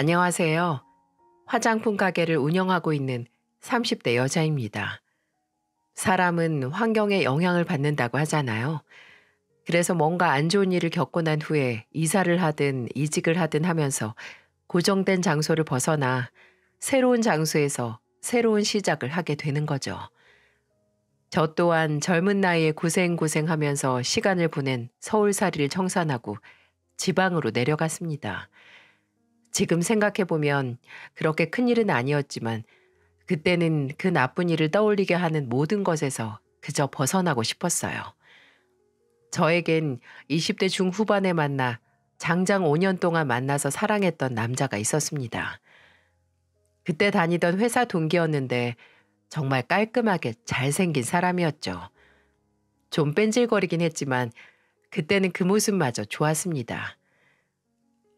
안녕하세요. 화장품 가게를 운영하고 있는 30대 여자입니다. 사람은 환경에 영향을 받는다고 하잖아요. 그래서 뭔가 안 좋은 일을 겪고 난 후에 이사를 하든 이직을 하든 하면서 고정된 장소를 벗어나 새로운 장소에서 새로운 시작을 하게 되는 거죠. 저 또한 젊은 나이에 고생하면서 시간을 보낸 서울살이를 청산하고 지방으로 내려갔습니다. 지금 생각해보면 그렇게 큰 일은 아니었지만 그때는 그 나쁜 일을 떠올리게 하는 모든 것에서 그저 벗어나고 싶었어요. 저에겐 20대 중후반에 만나 장장 5년 동안 만나서 사랑했던 남자가 있었습니다. 그때 다니던 회사 동기였는데 정말 깔끔하게 잘생긴 사람이었죠. 좀 뺀질거리긴 했지만 그때는 그 모습마저 좋았습니다.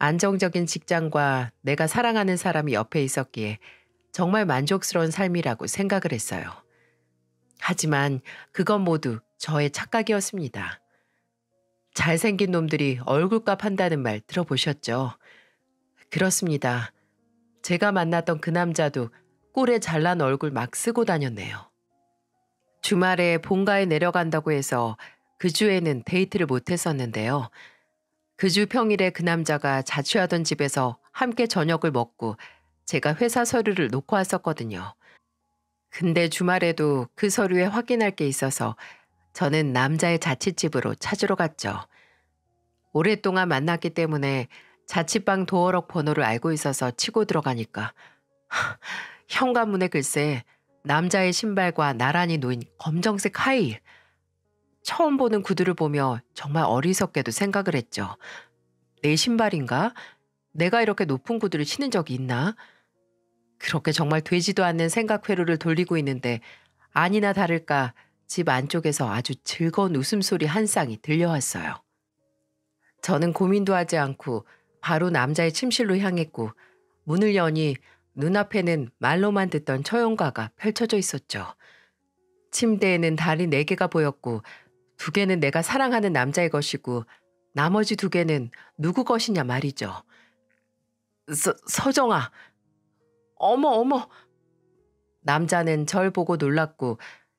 안정적인 직장과 내가 사랑하는 사람이 옆에 있었기에 정말 만족스러운 삶이라고 생각을 했어요. 하지만 그건 모두 저의 착각이었습니다. 잘생긴 놈들이 얼굴값 한다는 말 들어보셨죠? 그렇습니다. 제가 만났던 그 남자도 꿀에 잘난 얼굴 막 쓰고 다녔네요. 주말에 본가에 내려간다고 해서 그 주에는 데이트를 못 했었는데요. 그 주 평일에 그 남자가 자취하던 집에서 함께 저녁을 먹고 제가 회사 서류를 놓고 왔었거든요. 근데 주말에도 그 서류에 확인할 게 있어서 저는 남자의 자취집으로 찾으러 갔죠. 오랫동안 만났기 때문에 자취방 도어록 번호를 알고 있어서 치고 들어가니까 현관문에 글쎄 남자의 신발과 나란히 놓인 검정색 하이힐. 처음 보는 구두를 보며 정말 어리석게도 생각을 했죠. 내 신발인가? 내가 이렇게 높은 구두를 신은 적이 있나? 그렇게 정말 되지도 않는 생각 회로를 돌리고 있는데 아니나 다를까 집 안쪽에서 아주 즐거운 웃음소리 한 쌍이 들려왔어요. 저는 고민도 하지 않고 바로 남자의 침실로 향했고 문을 여니 눈앞에는 말로만 듣던 처용가가 펼쳐져 있었죠. 침대에는 다리 4개가 보였고 2개는 내가 사랑하는 남자의 것이고 나머지 2개는 누구 것이냐 말이죠. 서정아. 어머. 남자는 절 보고 놀랐고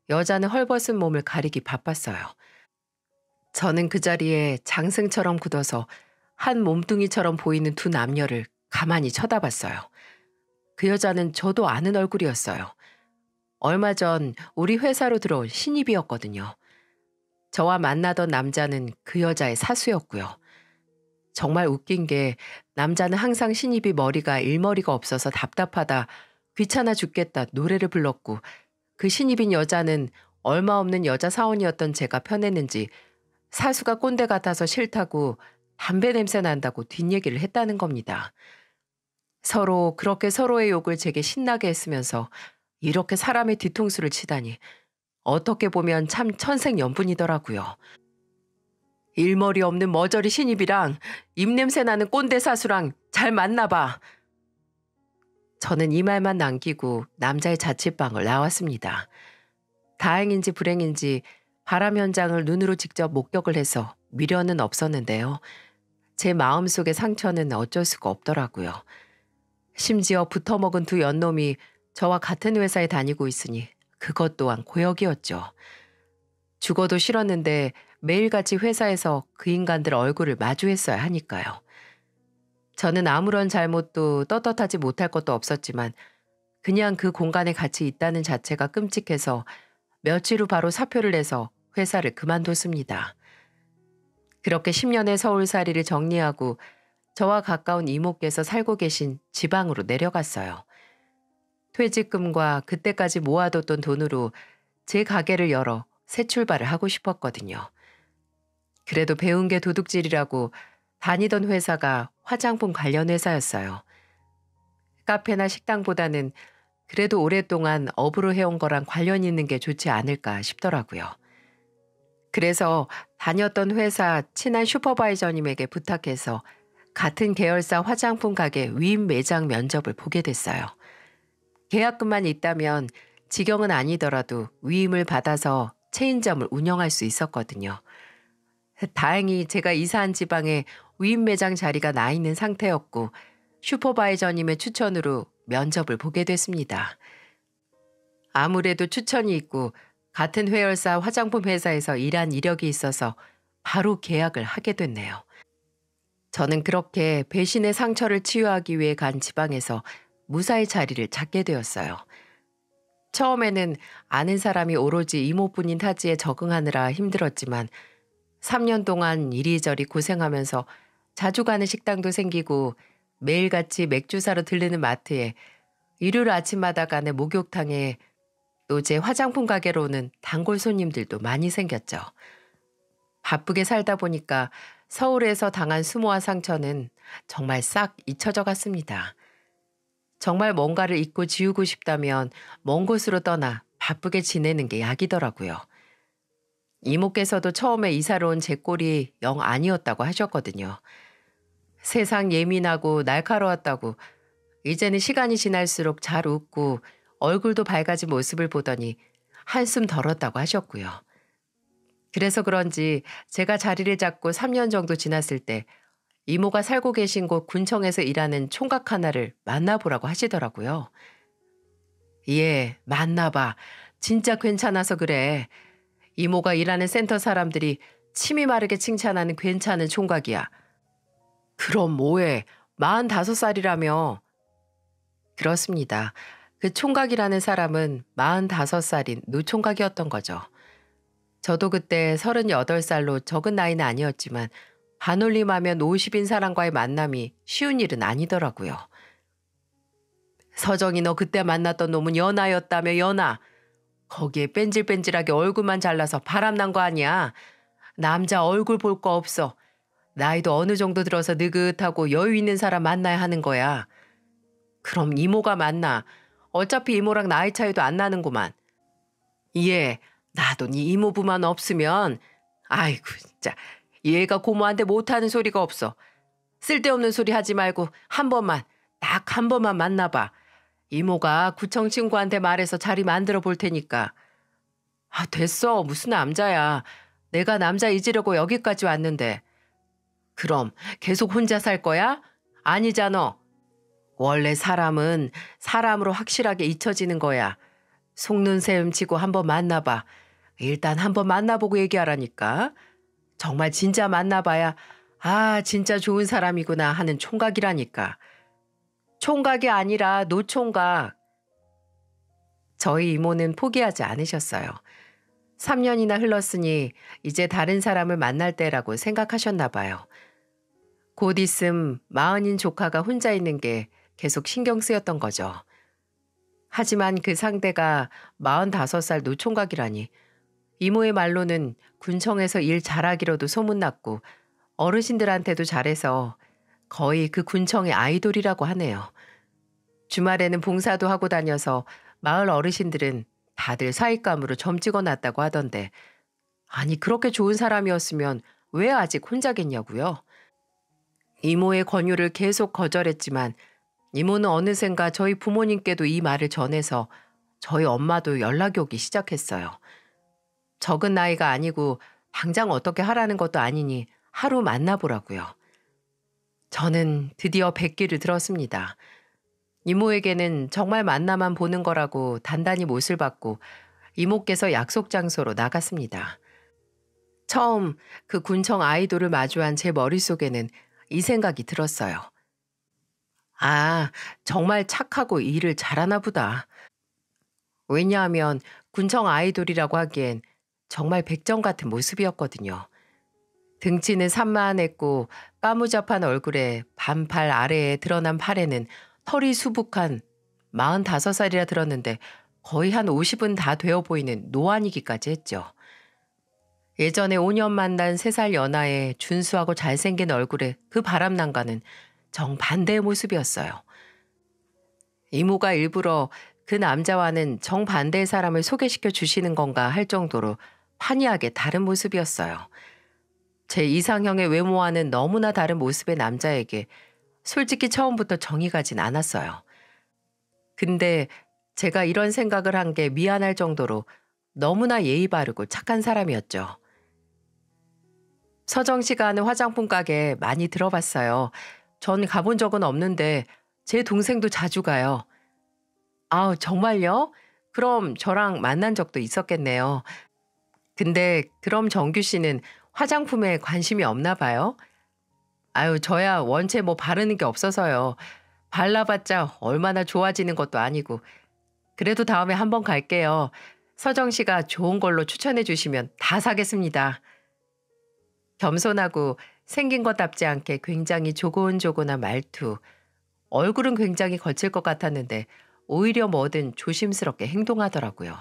여자는 헐벗은 몸을 가리기 바빴어요. 저는 그 자리에 장승처럼 굳어서 한 몸뚱이처럼 보이는 두 남녀를 가만히 쳐다봤어요. 그 여자는 저도 아는 얼굴이었어요. 얼마 전 우리 회사로 들어온 신입이었거든요. 저와 만나던 남자는 그 여자의 사수였고요. 정말 웃긴 게 남자는 항상 신입이 머리가 일머리가 없어서 답답하다 귀찮아 죽겠다 노래를 불렀고 그 신입인 여자는 얼마 없는 여자 사원이었던 제가 편했는지 사수가 꼰대 같아서 싫다고 담배 냄새 난다고 뒷얘기를 했다는 겁니다. 서로 그렇게 서로의 욕을 제게 신나게 했으면서 이렇게 사람의 뒤통수를 치다니 어떻게 보면 참 천생연분이더라고요. 일머리 없는 머저리 신입이랑 입냄새 나는 꼰대 사수랑 잘 맞나봐. 저는 이 말만 남기고 남자의 자취방을 나왔습니다. 다행인지 불행인지 바람 현장을 눈으로 직접 목격을 해서 미련은 없었는데요. 제 마음속의 상처는 어쩔 수가 없더라고요. 심지어 붙어먹은 두 연놈이 저와 같은 회사에 다니고 있으니 그것 또한 고역이었죠. 죽어도 싫었는데 매일같이 회사에서 그 인간들 얼굴을 마주했어야 하니까요. 저는 아무런 잘못도 떳떳하지 못할 것도 없었지만 그냥 그 공간에 같이 있다는 자체가 끔찍해서 며칠 후 바로 사표를 내서 회사를 그만뒀습니다. 그렇게 10년의 서울살이를 정리하고 저와 가까운 이모께서 살고 계신 지방으로 내려갔어요. 퇴직금과 그때까지 모아뒀던 돈으로 제 가게를 열어 새 출발을 하고 싶었거든요. 그래도 배운 게 도둑질이라고 다니던 회사가 화장품 관련 회사였어요. 카페나 식당보다는 그래도 오랫동안 업으로 해온 거랑 관련 있는 게 좋지 않을까 싶더라고요. 그래서 다녔던 회사 친한 슈퍼바이저님에게 부탁해서 같은 계열사 화장품 가게 위임 매장 면접을 보게 됐어요. 계약금만 있다면 직영은 아니더라도 위임을 받아서 체인점을 운영할 수 있었거든요. 다행히 제가 이사한 지방에 위임 매장 자리가 나 있는 상태였고 슈퍼바이저님의 추천으로 면접을 보게 됐습니다. 아무래도 추천이 있고 같은 회열사 화장품 회사에서 일한 이력이 있어서 바로 계약을 하게 됐네요. 저는 그렇게 배신의 상처를 치유하기 위해 간 지방에서 무사히 자리를 잡게 되었어요. 처음에는 아는 사람이 오로지 이모뿐인 타지에 적응하느라 힘들었지만 3년 동안 이리저리 고생하면서 자주 가는 식당도 생기고 매일같이 맥주 사러 들르는 마트에 일요일 아침마다 가는 목욕탕에 또 제 화장품 가게로 오는 단골 손님들도 많이 생겼죠. 바쁘게 살다 보니까 서울에서 당한 수모와 상처는 정말 싹 잊혀져 갔습니다. 정말 뭔가를 잊고 지우고 싶다면 먼 곳으로 떠나 바쁘게 지내는 게 약이더라고요. 이모께서도 처음에 이사를 온 제 꼴이 영 아니었다고 하셨거든요. 세상 예민하고 날카로웠다고 이제는 시간이 지날수록 잘 웃고 얼굴도 밝아진 모습을 보더니 한숨 덜었다고 하셨고요. 그래서 그런지 제가 자리를 잡고 3년 정도 지났을 때 이모가 살고 계신 곳 군청에서 일하는 총각 하나를 만나보라고 하시더라고요. 예, 만나봐. 진짜 괜찮아서 그래. 이모가 일하는 센터 사람들이 침이 마르게 칭찬하는 괜찮은 총각이야. 그럼 뭐해? 45살이라며. 그렇습니다. 그 총각이라는 사람은 45살인 노총각이었던 거죠. 저도 그때 38살로 적은 나이는 아니었지만 반올림하면 50인 사람과의 만남이 쉬운 일은 아니더라고요. 서정이 너 그때 만났던 놈은 연하였다며 연하. 거기에 뺀질뺀질하게 얼굴만 잘라서 바람난 거 아니야. 남자 얼굴 볼 거 없어. 나이도 어느 정도 들어서 느긋하고 여유 있는 사람 만나야 하는 거야. 그럼 이모가 만나. 어차피 이모랑 나이 차이도 안 나는구만. 예, 나도 네 이모부만 없으면. 아이고 진짜 얘가 고모한테 못하는 소리가 없어. 쓸데없는 소리 하지 말고 딱 한 번만 만나봐. 이모가 구청 친구한테 말해서 자리 만들어 볼 테니까. 아, 됐어. 무슨 남자야. 내가 남자 잊으려고 여기까지 왔는데. 그럼 계속 혼자 살 거야? 아니잖아. 원래 사람은 사람으로 확실하게 잊혀지는 거야. 속눈 새음치고 한번 만나봐. 일단 한번 만나보고 얘기하라니까. 정말 진짜 만나봐야 아 진짜 좋은 사람이구나 하는 총각이라니까. 총각이 아니라 노총각. 저희 이모는 포기하지 않으셨어요. 3년이나 흘렀으니 이제 다른 사람을 만날 때라고 생각하셨나 봐요. 곧 있음 40인 조카가 혼자 있는 게 계속 신경 쓰였던 거죠. 하지만 그 상대가 45살 노총각이라니 이모의 말로는 군청에서 일 잘하기로도 소문났고 어르신들한테도 잘해서 거의 그 군청의 아이돌이라고 하네요. 주말에는 봉사도 하고 다녀서 마을 어르신들은 다들 사윗감으로 점 찍어놨다고 하던데 아니 그렇게 좋은 사람이었으면 왜 아직 혼자겠냐고요. 이모의 권유를 계속 거절했지만 이모는 어느샌가 저희 부모님께도 이 말을 전해서 저희 엄마도 연락이 오기 시작했어요. 적은 나이가 아니고 당장 어떻게 하라는 것도 아니니 하루 만나보라고요. 저는 드디어 백기를 들었습니다. 이모에게는 정말 만나만 보는 거라고 단단히 못을 받고 이모께서 약속 장소로 나갔습니다. 처음 그 군청 아이돌을 마주한 제 머릿속에는 이 생각이 들었어요. 아, 정말 착하고 일을 잘하나 보다. 왜냐하면 군청 아이돌이라고 하기엔 정말 백정 같은 모습이었거든요. 등치는 산만했고 까무잡한 얼굴에 반팔 아래에 드러난 팔에는 털이 수북한 45살이라 들었는데 거의 한 50은 다 되어 보이는 노안이기까지 했죠. 예전에 5년 만난 3살 연하의 준수하고 잘생긴 얼굴에 그 바람난가는 정반대의 모습이었어요. 이모가 일부러 그 남자와는 정반대의 사람을 소개시켜 주시는 건가 할 정도로 환희하게 다른 모습이었어요. 제 이상형의 외모와는 너무나 다른 모습의 남자에게 솔직히 처음부터 정이 가진 않았어요. 근데 제가 이런 생각을 한 게 미안할 정도로 너무나 예의 바르고 착한 사람이었죠. 서정 씨가 하는 화장품 가게 많이 들어봤어요. 전 가본 적은 없는데 제 동생도 자주 가요. 아, 정말요? 그럼 저랑 만난 적도 있었겠네요. 근데 그럼 정규 씨는 화장품에 관심이 없나 봐요? 아유, 저야 원체 뭐 바르는 게 없어서요. 발라봤자 얼마나 좋아지는 것도 아니고. 그래도 다음에 한번 갈게요. 서정 씨가 좋은 걸로 추천해 주시면 다 사겠습니다. 겸손하고 생긴 것답지 않게 굉장히 조곤조곤한 말투. 얼굴은 굉장히 거칠 것 같았는데 오히려 뭐든 조심스럽게 행동하더라고요.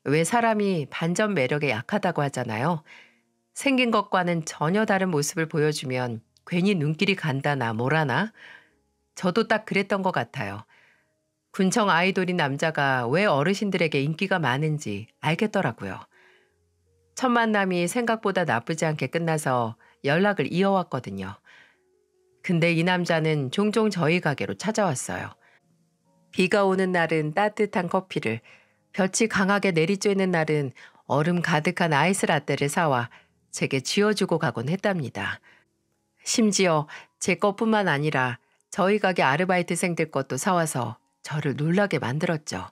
왜 사람이 반전 매력에 약하다고 하잖아요. 생긴 것과는 전혀 다른 모습을 보여주면 괜히 눈길이 간다나 뭐라나. 저도 딱 그랬던 것 같아요. 군청 아이돌인 남자가 왜 어르신들에게 인기가 많은지 알겠더라고요. 첫 만남이 생각보다 나쁘지 않게 끝나서 연락을 이어왔거든요. 근데 이 남자는 종종 저희 가게로 찾아왔어요. 비가 오는 날은 따뜻한 커피를, 볕이 강하게 내리쬐는 날은 얼음 가득한 아이스 라떼를 사와 제게 지어주고 가곤 했답니다. 심지어 제 것뿐만 아니라 저희 가게 아르바이트생들 것도 사와서 저를 놀라게 만들었죠.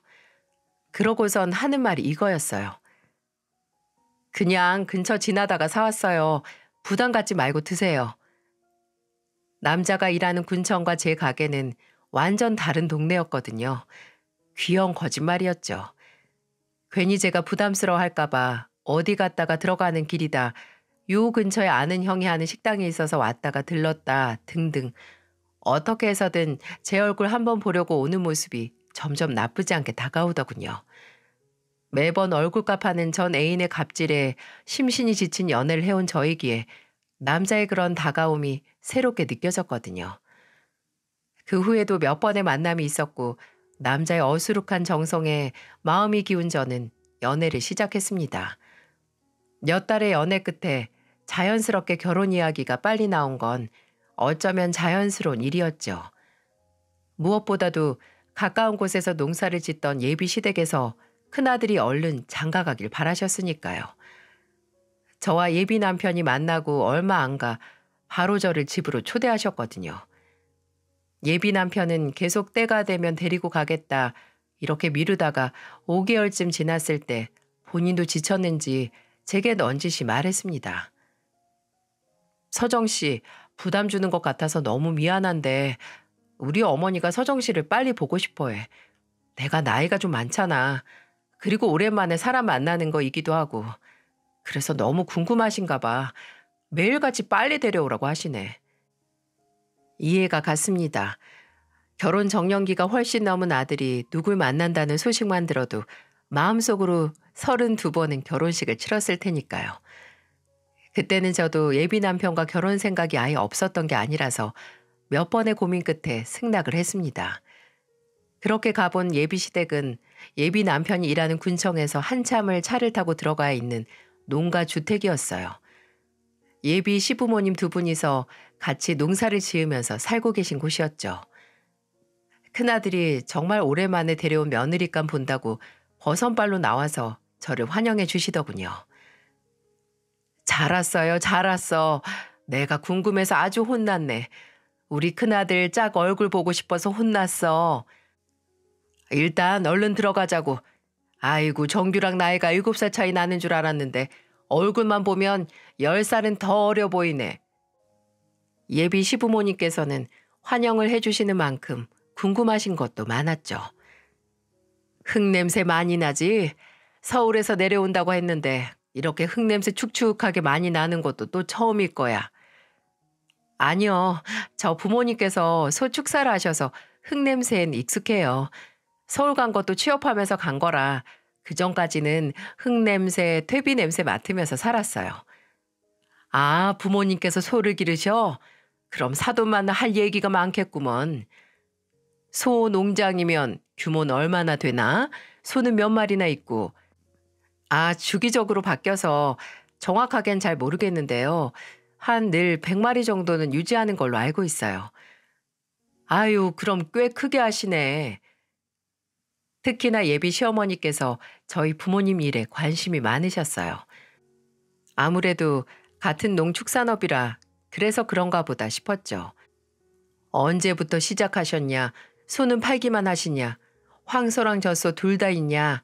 그러고선 하는 말이 이거였어요. 그냥 근처 지나다가 사왔어요. 부담 갖지 말고 드세요. 남자가 일하는 군청과 제 가게는 완전 다른 동네였거든요. 귀여운 거짓말이었죠. 괜히 제가 부담스러워 할까봐 어디 갔다가 들어가는 길이다. 요 근처에 아는 형이 하는 식당에 있어서 왔다가 들렀다 등등. 어떻게 해서든 제 얼굴 한번 보려고 오는 모습이 점점 나쁘지 않게 다가오더군요. 매번 얼굴값 하는 전 애인의 갑질에 심신이 지친 연애를 해온 저이기에 남자의 그런 다가옴이 새롭게 느껴졌거든요. 그 후에도 몇 번의 만남이 있었고 남자의 어수룩한 정성에 마음이 기운 저는 연애를 시작했습니다. 몇 달의 연애 끝에 자연스럽게 결혼 이야기가 빨리 나온 건 어쩌면 자연스러운 일이었죠. 무엇보다도 가까운 곳에서 농사를 짓던 예비 시댁에서 큰아들이 얼른 장가가길 바라셨으니까요. 저와 예비 남편이 만나고 얼마 안 가 바로 저를 집으로 초대하셨거든요. 예비 남편은 계속 때가 되면 데리고 가겠다 이렇게 미루다가 5개월쯤 지났을 때 본인도 지쳤는지 제게 넌지시 말했습니다. 서정 씨, 부담 주는 것 같아서 너무 미안한데 우리 어머니가 서정 씨를 빨리 보고 싶어해. 내가 나이가 좀 많잖아. 그리고 오랜만에 사람 만나는 거이기도 하고. 그래서 너무 궁금하신가 봐. 매일같이 빨리 데려오라고 하시네. 이해가 갔습니다. 결혼 정년기가 훨씬 넘은 아들이 누굴 만난다는 소식만 들어도 마음속으로 32번은 결혼식을 치렀을 테니까요. 그때는 저도 예비 남편과 결혼 생각이 아예 없었던 게 아니라서 몇 번의 고민 끝에 승낙을 했습니다. 그렇게 가본 예비 시댁은 예비 남편이 일하는 군청에서 한참을 차를 타고 들어가야 있는 농가 주택이었어요. 예비 시부모님 두 분이서 같이 농사를 지으면서 살고 계신 곳이었죠. 큰아들이 정말 오랜만에 데려온 며느리감 본다고 버선발로 나와서 저를 환영해 주시더군요. 잘 왔어요, 잘 왔어. 내가 궁금해서 아주 혼났네. 우리 큰아들 짝 얼굴 보고 싶어서 혼났어. 일단 얼른 들어가자고. 아이고, 정규랑 나이가 7살 차이 나는 줄 알았는데 얼굴만 보면 10살은 더 어려 보이네. 예비 시부모님께서는 환영을 해주시는 만큼 궁금하신 것도 많았죠. 흙냄새 많이 나지? 서울에서 내려온다고 했는데 이렇게 흙냄새 축축하게 많이 나는 것도 또 처음일 거야. 아니요. 저 부모님께서 소축사를 하셔서 흙냄새엔 익숙해요. 서울 간 것도 취업하면서 간 거라 그전까지는 흙냄새, 퇴비냄새 맡으면서 살았어요. 아, 부모님께서 소를 기르셔? 그럼 사돈만 할 얘기가 많겠구먼. 소 농장이면 규모는 얼마나 되나? 소는 몇 마리나 있고. 아, 주기적으로 바뀌어서 정확하게는 잘 모르겠는데요. 한 늘 100마리 정도는 유지하는 걸로 알고 있어요. 아유, 그럼 꽤 크게 하시네. 특히나 예비 시어머니께서 저희 부모님 일에 관심이 많으셨어요. 아무래도 같은 농축산업이라 그래서 그런가 보다 싶었죠. 언제부터 시작하셨냐? 소는 팔기만 하시냐? 황소랑 젖소 둘 다 있냐?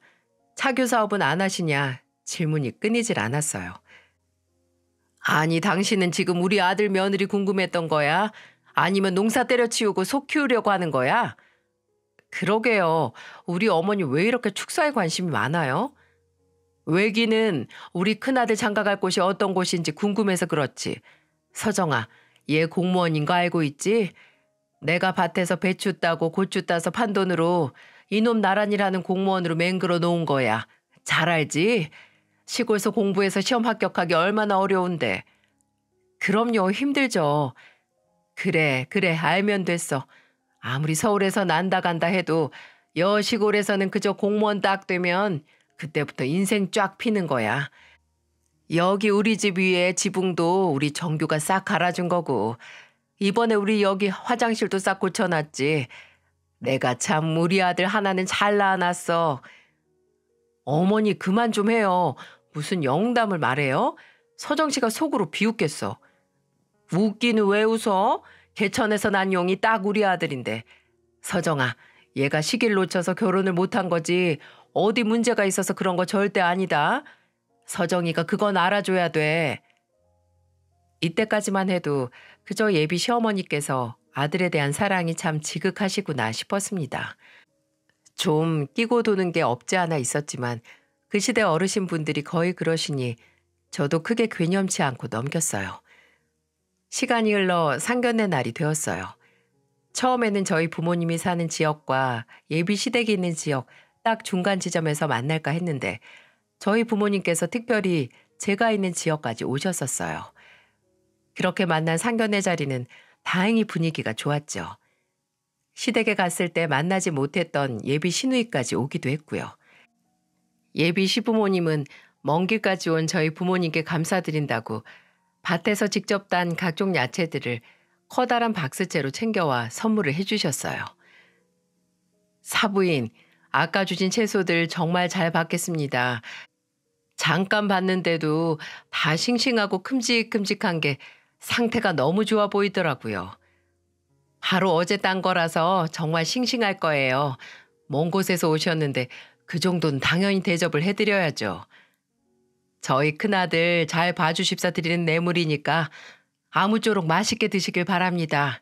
차교 사업은 안 하시냐? 질문이 끊이질 않았어요. 아니, 당신은 지금 우리 아들 며느리 궁금했던 거야? 아니면 농사 때려치우고 소 키우려고 하는 거야? 그러게요. 우리 어머니 왜 이렇게 축사에 관심이 많아요? 외기는 우리 큰아들 장가갈 곳이 어떤 곳인지 궁금해서 그렇지. 서정아, 얘 공무원인 거 알고 있지? 내가 밭에서 배추 따고 고추 따서 판 돈으로 이놈 나란이라는 공무원으로 맹글어 놓은 거야. 잘 알지? 시골에서 공부해서 시험 합격하기 얼마나 어려운데. 그럼요, 힘들죠. 그래, 알면 됐어. 아무리 서울에서 난다 간다 해도 여 시골에서는 그저 공무원 딱 되면 그때부터 인생 쫙 피는 거야. 여기 우리 집 위에 지붕도 우리 정규가 싹 갈아준 거고 이번에 우리 여기 화장실도 싹 고쳐놨지. 내가 참 우리 아들 하나는 잘 낳아놨어. 어머니 그만 좀 해요. 무슨 영담을 말해요? 서정 씨가 속으로 비웃겠어. 웃기는 왜 웃어? 개천에서 난 용이 딱 우리 아들인데. 서정아, 얘가 시기를 놓쳐서 결혼을 못한 거지 어디 문제가 있어서 그런 거 절대 아니다. 서정이가 그건 알아줘야 돼. 이때까지만 해도 그저 예비 시어머니께서 아들에 대한 사랑이 참 지극하시구나 싶었습니다. 좀 끼고 도는 게 없지 않아 있었지만 그 시대 어르신분들이 거의 그러시니 저도 크게 괴념치 않고 넘겼어요. 시간이 흘러 상견례 날이 되었어요. 처음에는 저희 부모님이 사는 지역과 예비 시댁이 있는 지역 딱 중간 지점에서 만날까 했는데 저희 부모님께서 특별히 제가 있는 지역까지 오셨었어요. 그렇게 만난 상견례 자리는 다행히 분위기가 좋았죠. 시댁에 갔을 때 만나지 못했던 예비 시누이까지 오기도 했고요. 예비 시부모님은 먼 길까지 온 저희 부모님께 감사드린다고 밭에서 직접 딴 각종 야채들을 커다란 박스째로 챙겨와 선물을 해주셨어요. 사부인, 아까 주신 채소들 정말 잘 받겠습니다. 잠깐 봤는데도 다 싱싱하고 큼직큼직한 게 상태가 너무 좋아 보이더라고요. 바로 어제 딴 거라서 정말 싱싱할 거예요. 먼 곳에서 오셨는데 그 정도는 당연히 대접을 해드려야죠. 저희 큰아들 잘 봐주십사 드리는 뇌물이니까 아무쪼록 맛있게 드시길 바랍니다.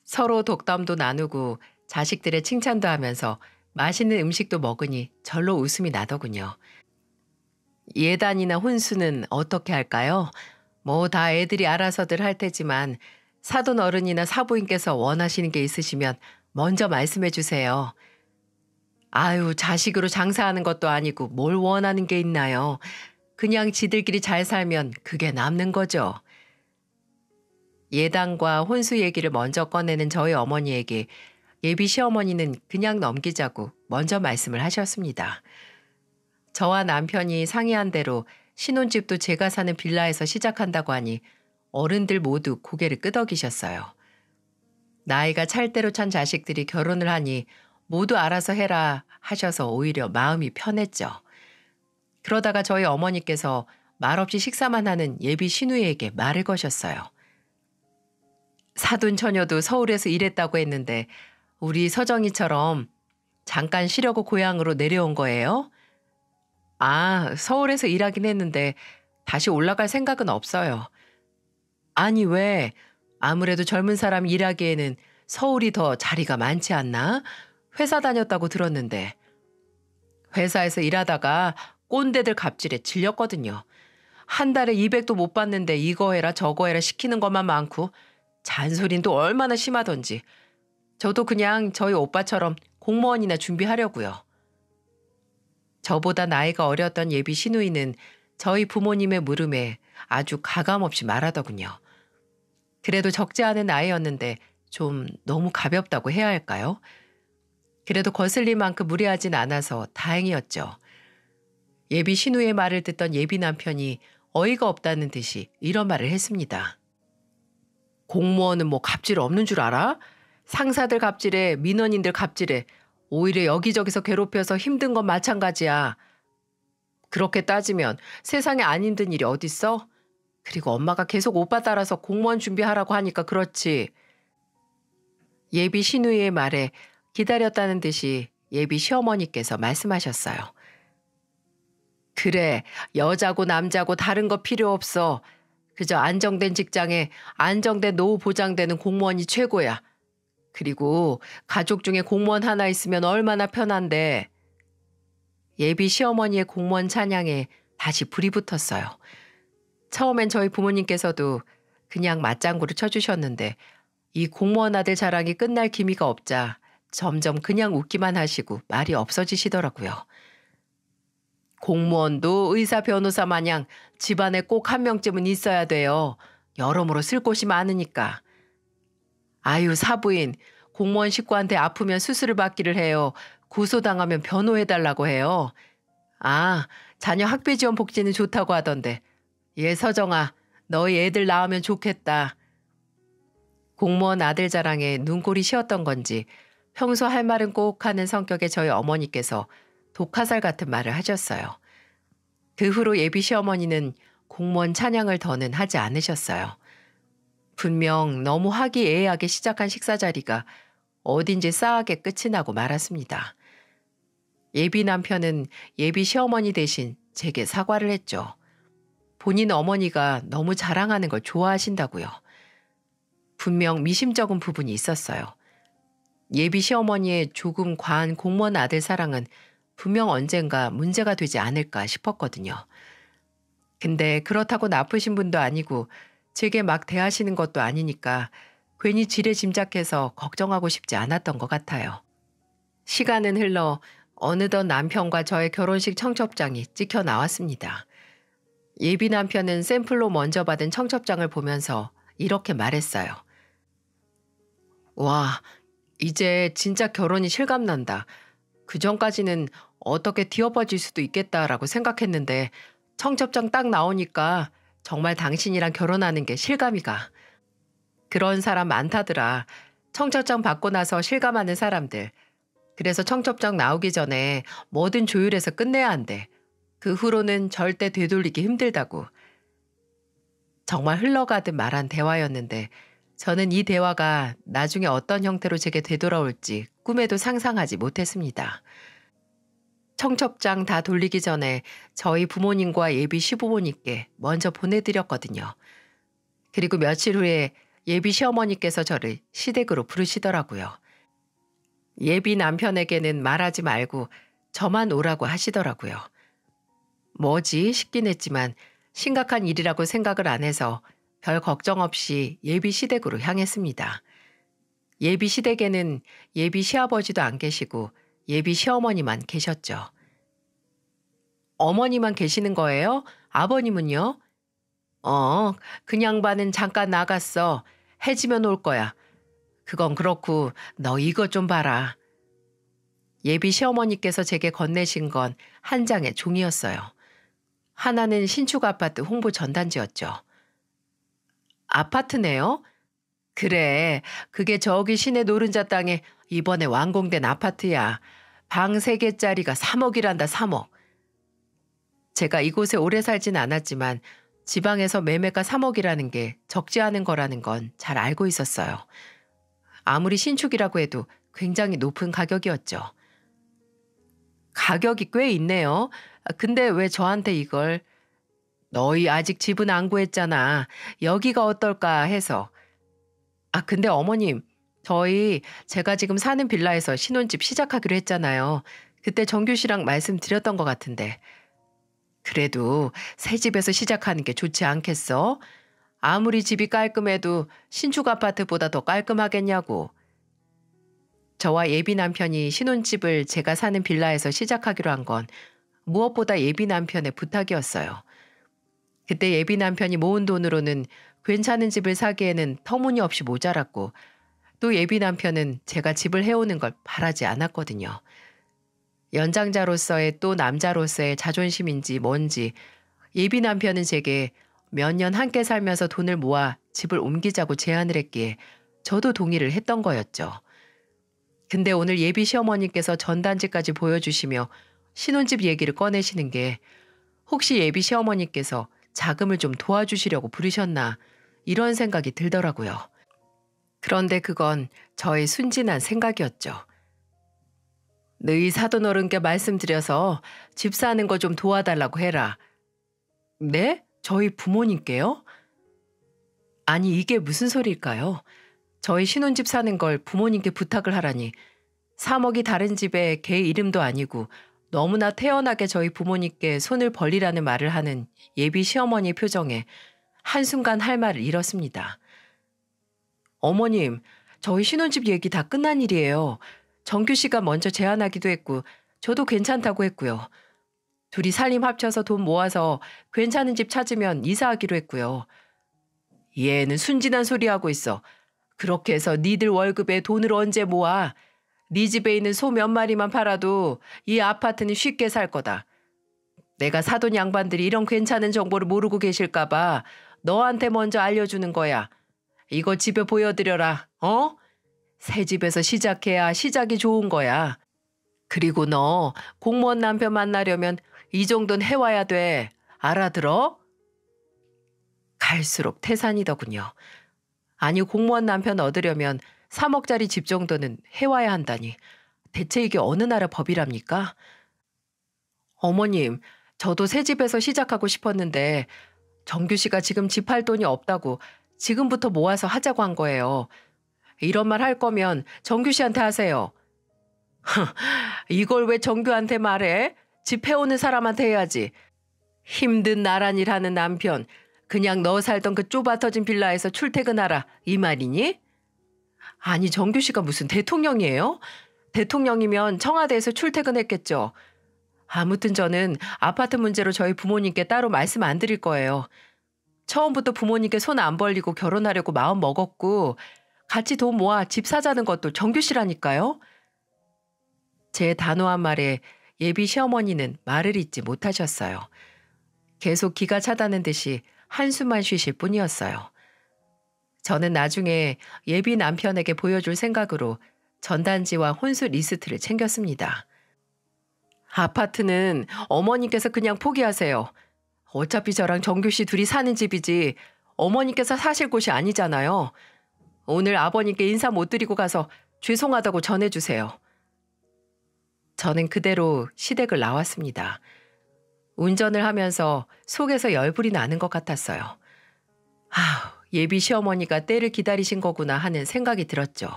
서로 독담도 나누고 자식들의 칭찬도 하면서 맛있는 음식도 먹으니 절로 웃음이 나더군요. 예단이나 혼수는 어떻게 할까요? 뭐 다 애들이 알아서들 할 테지만 사돈 어른이나 사부인께서 원하시는 게 있으시면 먼저 말씀해 주세요. 아유, 자식으로 장사하는 것도 아니고 뭘 원하는 게 있나요? 그냥 지들끼리 잘 살면 그게 남는 거죠. 예단과 혼수 얘기를 먼저 꺼내는 저희 어머니에게 예비 시어머니는 그냥 넘기자고 먼저 말씀을 하셨습니다. 저와 남편이 상의한 대로 신혼집도 제가 사는 빌라에서 시작한다고 하니 어른들 모두 고개를 끄덕이셨어요. 나이가 찰대로 찬 자식들이 결혼을 하니 모두 알아서 해라 하셔서 오히려 마음이 편했죠. 그러다가 저희 어머니께서 말없이 식사만 하는 예비 시누이에게 말을 거셨어요. 사돈 처녀도 서울에서 일했다고 했는데 우리 서정이처럼 잠깐 쉬려고 고향으로 내려온 거예요? 아, 서울에서 일하긴 했는데 다시 올라갈 생각은 없어요. 아니 왜? 아무래도 젊은 사람 일하기에는 서울이 더 자리가 많지 않나? 회사 다녔다고 들었는데. 회사에서 일하다가 꼰대들 갑질에 질렸거든요. 한 달에 200도 못 받는데 이거 해라 저거 해라 시키는 것만 많고 잔소린 또 얼마나 심하던지. 저도 그냥 저희 오빠처럼 공무원이나 준비하려고요. 저보다 나이가 어렸던 예비 시누이는 저희 부모님의 물음에 아주 가감없이 말하더군요. 그래도 적지 않은 나이였는데 좀 너무 가볍다고 해야 할까요? 그래도 거슬릴 만큼 무례하진 않아서 다행이었죠. 예비 시누이의 말을 듣던 예비 남편이 어이가 없다는 듯이 이런 말을 했습니다. 공무원은 뭐 갑질 없는 줄 알아? 상사들 갑질에 민원인들 갑질에 오히려 여기저기서 괴롭혀서 힘든 건 마찬가지야. 그렇게 따지면 세상에 안 힘든 일이 어딨어? 그리고 엄마가 계속 오빠 따라서 공무원 준비하라고 하니까 그렇지. 예비 시누이의 말에 기다렸다는 듯이 예비 시어머니께서 말씀하셨어요. 그래, 여자고 남자고 다른 거 필요 없어. 그저 안정된 직장에 안정된 노후 보장되는 공무원이 최고야. 그리고 가족 중에 공무원 하나 있으면 얼마나 편한데. 예비 시어머니의 공무원 찬양에 다시 불이 붙었어요. 처음엔 저희 부모님께서도 그냥 맞장구를 쳐주셨는데 이 공무원 아들 자랑이 끝날 기미가 없자 점점 그냥 웃기만 하시고 말이 없어지시더라고요. 공무원도 의사 변호사 마냥 집안에 꼭 한 명쯤은 있어야 돼요. 여러모로 쓸 곳이 많으니까. 아유 사부인, 공무원 식구한테 아프면 수술을 받기를 해요. 고소당하면 변호해달라고 해요. 아, 자녀 학비 지원 복지는 좋다고 하던데. 얘 서정아, 너희 애들 낳으면 좋겠다. 공무원 아들 자랑에 눈꼴이 쉬었던 건지 평소 할 말은 꼭 하는 성격의 저희 어머니께서 독화살 같은 말을 하셨어요. 그 후로 예비 시어머니는 공무원 찬양을 더는 하지 않으셨어요. 분명 너무 화기애애하게 시작한 식사 자리가 어딘지 싸하게 끝이 나고 말았습니다. 예비 남편은 예비 시어머니 대신 제게 사과를 했죠. 본인 어머니가 너무 자랑하는 걸 좋아하신다고요. 분명 미심쩍은 부분이 있었어요. 예비 시어머니의 조금 과한 공무원 아들 사랑은 분명 언젠가 문제가 되지 않을까 싶었거든요. 근데 그렇다고 나쁘신 분도 아니고 제게 막 대하시는 것도 아니니까 괜히 지레 짐작해서 걱정하고 싶지 않았던 것 같아요. 시간은 흘러 어느덧 남편과 저의 결혼식 청첩장이 찍혀 나왔습니다. 예비 남편은 샘플로 먼저 받은 청첩장을 보면서 이렇게 말했어요. 와, 이제 진짜 결혼이 실감난다. 그전까지는 어떻게 뒤엎어질 수도 있겠다라고 생각했는데 청첩장 딱 나오니까 정말 당신이랑 결혼하는 게 실감이 가. 그런 사람 많다더라. 청첩장 받고 나서 실감하는 사람들. 그래서 청첩장 나오기 전에 뭐든 조율해서 끝내야 한대. 그 후로는 절대 되돌리기 힘들다고. 정말 흘러가듯 말한 대화였는데 저는 이 대화가 나중에 어떤 형태로 제게 되돌아올지 꿈에도 상상하지 못했습니다. 청첩장 다 돌리기 전에 저희 부모님과 예비 시부모님께 먼저 보내드렸거든요. 그리고 며칠 후에 예비 시어머니께서 저를 시댁으로 부르시더라고요. 예비 남편에게는 말하지 말고 저만 오라고 하시더라고요. 뭐지 싶긴 했지만 심각한 일이라고 생각을 안 해서 별 걱정 없이 예비 시댁으로 향했습니다. 예비 시댁에는 예비 시아버지도 안 계시고 예비 시어머니만 계셨죠. 어머니만 계시는 거예요? 아버님은요? 그 양반은 잠깐 나갔어. 해지면 올 거야. 그건 그렇고 너 이것 좀 봐라. 예비 시어머니께서 제게 건네신 건 한 장의 종이었어요. 하나는 신축 아파트 홍보 전단지였죠. 아파트네요? 그래, 그게 저기 시내 노른자 땅에 이번에 완공된 아파트야. 방 3개짜리가 3억이란다, 3억. 제가 이곳에 오래 살진 않았지만 지방에서 매매가 3억이라는 게 적지 않은 거라는 건 잘 알고 있었어요. 아무리 신축이라고 해도 굉장히 높은 가격이었죠. 가격이 꽤 있네요. 근데 왜 저한테 이걸? 너희 아직 집은 안 구했잖아. 여기가 어떨까 해서. 근데 어머님, 제가 지금 사는 빌라에서 신혼집 시작하기로 했잖아요. 그때 정규 씨랑 말씀드렸던 것 같은데. 그래도 새 집에서 시작하는 게 좋지 않겠어? 아무리 집이 깔끔해도 신축 아파트보다 더 깔끔하겠냐고. 저와 예비 남편이 신혼집을 제가 사는 빌라에서 시작하기로 한 건 무엇보다 예비 남편의 부탁이었어요. 그때 예비 남편이 모은 돈으로는 괜찮은 집을 사기에는 터무니없이 모자랐고 또 예비 남편은 제가 집을 해오는 걸 바라지 않았거든요. 연장자로서의 또 남자로서의 자존심인지 뭔지 예비 남편은 제게 몇 년 함께 살면서 돈을 모아 집을 옮기자고 제안을 했기에 저도 동의를 했던 거였죠. 근데 오늘 예비 시어머니께서 전단지까지 보여주시며 신혼집 얘기를 꺼내시는 게 혹시 예비 시어머니께서 자금을 좀 도와주시려고 부르셨나 이런 생각이 들더라고요. 그런데 그건 저의 순진한 생각이었죠. 너희 사돈 어른께 말씀드려서 집 사는 거 좀 도와달라고 해라. 네? 저희 부모님께요? 아니, 이게 무슨 소리일까요? 저희 신혼집 사는 걸 부모님께 부탁을 하라니. 3억이 다른 집에 개 이름도 아니고 너무나 태연하게 저희 부모님께 손을 벌리라는 말을 하는 예비 시어머니의 표정에 한순간 할 말을 잃었습니다. 어머님, 저희 신혼집 얘기 다 끝난 일이에요. 정규 씨가 먼저 제안하기도 했고 저도 괜찮다고 했고요. 둘이 살림 합쳐서 돈 모아서 괜찮은 집 찾으면 이사하기로 했고요. 얘는 순진한 소리 하고 있어. 그렇게 해서 니들 월급에 돈을 언제 모아? 네 집에 있는 소 몇 마리만 팔아도 이 아파트는 쉽게 살 거다. 내가 사돈 양반들이 이런 괜찮은 정보를 모르고 계실까 봐 너한테 먼저 알려주는 거야. 이거 집에 보여드려라. 어? 새 집에서 시작해야 시작이 좋은 거야. 그리고 너 공무원 남편 만나려면 이 정도는 해와야 돼. 알아들어? 갈수록 태산이더군요. 아니, 공무원 남편 얻으려면 3억짜리 집 정도는 해와야 한다니. 대체 이게 어느 나라 법이랍니까? 어머님, 저도 새 집에서 시작하고 싶었는데 정규 씨가 지금 집 할 돈이 없다고 지금부터 모아서 하자고 한 거예요. 이런 말 할 거면 정규 씨한테 하세요. 이걸 왜 정규한테 말해? 집 해오는 사람한테 해야지. 힘든 나란일 하는 남편, 그냥 너 살던 그 좁아터진 빌라에서 출퇴근하라, 이 말이니? 아니, 정규 씨가 무슨 대통령이에요? 대통령이면 청와대에서 출퇴근했겠죠. 아무튼 저는 아파트 문제로 저희 부모님께 따로 말씀 안 드릴 거예요. 처음부터 부모님께 손 안 벌리고 결혼하려고 마음 먹었고 같이 돈 모아 집 사자는 것도 정규 씨라니까요. 제 단호한 말에 예비 시어머니는 말을 잇지 못하셨어요. 계속 기가 차다는 듯이 한숨만 쉬실 뿐이었어요. 저는 나중에 예비 남편에게 보여줄 생각으로 전단지와 혼수 리스트를 챙겼습니다. 아파트는 어머니께서 그냥 포기하세요. 어차피 저랑 정규 씨 둘이 사는 집이지 어머니께서 사실 곳이 아니잖아요. 오늘 아버님께 인사 못 드리고 가서 죄송하다고 전해주세요. 저는 그대로 시댁을 나왔습니다. 운전을 하면서 속에서 열불이 나는 것 같았어요. 예비 시어머니가 때를 기다리신 거구나 하는 생각이 들었죠.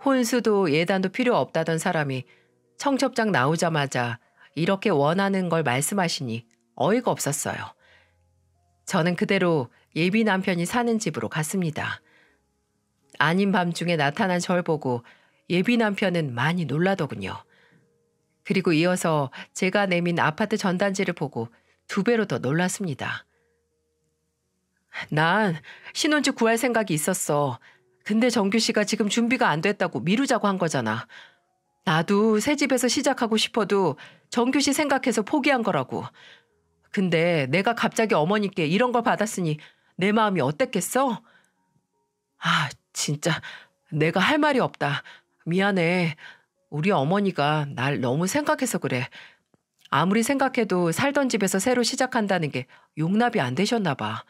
혼수도 예단도 필요 없다던 사람이 청첩장 나오자마자 이렇게 원하는 걸 말씀하시니 어이가 없었어요. 저는 그대로 예비 남편이 사는 집으로 갔습니다. 아닌 밤중에 나타난 절 보고 예비 남편은 많이 놀라더군요. 그리고 이어서 제가 내민 아파트 전단지를 보고 2배로 더 놀랐습니다. 난 신혼집 구할 생각이 있었어. 근데 정규 씨가 지금 준비가 안 됐다고 미루자고 한 거잖아. 나도 새 집에서 시작하고 싶어도 정규 씨 생각해서 포기한 거라고. 근데 내가 갑자기 어머니께 이런 걸 받았으니 내 마음이 어땠겠어? 진짜 내가 할 말이 없다. 미안해. 우리 어머니가 날 너무 생각해서 그래. 아무리 생각해도 살던 집에서 새로 시작한다는 게 용납이 안 되셨나 봐.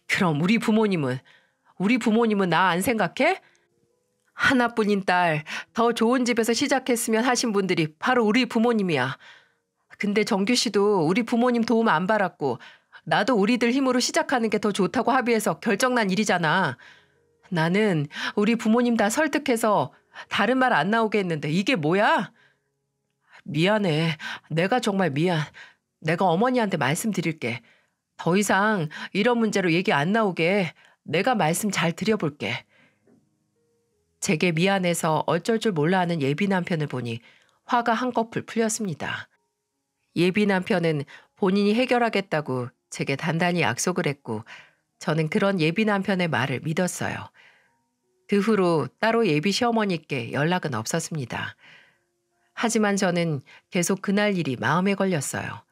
그럼 우리 부모님은 나 안 생각해? 하나뿐인 딸, 더 좋은 집에서 시작했으면 하신 분들이 바로 우리 부모님이야. 근데 정규 씨도 우리 부모님 도움 안 받았고 나도 우리들 힘으로 시작하는 게 더 좋다고 합의해서 결정난 일이잖아. 나는 우리 부모님 다 설득해서 다른 말 안 나오게 했는데 이게 뭐야? 미안해. 내가 정말 미안. 내가 어머니한테 말씀드릴게. 더 이상 이런 문제로 얘기 안 나오게 내가 말씀 잘 드려볼게. 제게 미안해서 어쩔 줄 몰라 하는 예비 남편을 보니 화가 한꺼풀 풀렸습니다. 예비 남편은 본인이 해결하겠다고 제게 단단히 약속을 했고 저는 그런 예비 남편의 말을 믿었어요. 그 후로 따로 예비 시어머니께 연락은 없었습니다. 하지만 저는 계속 그날 일이 마음에 걸렸어요.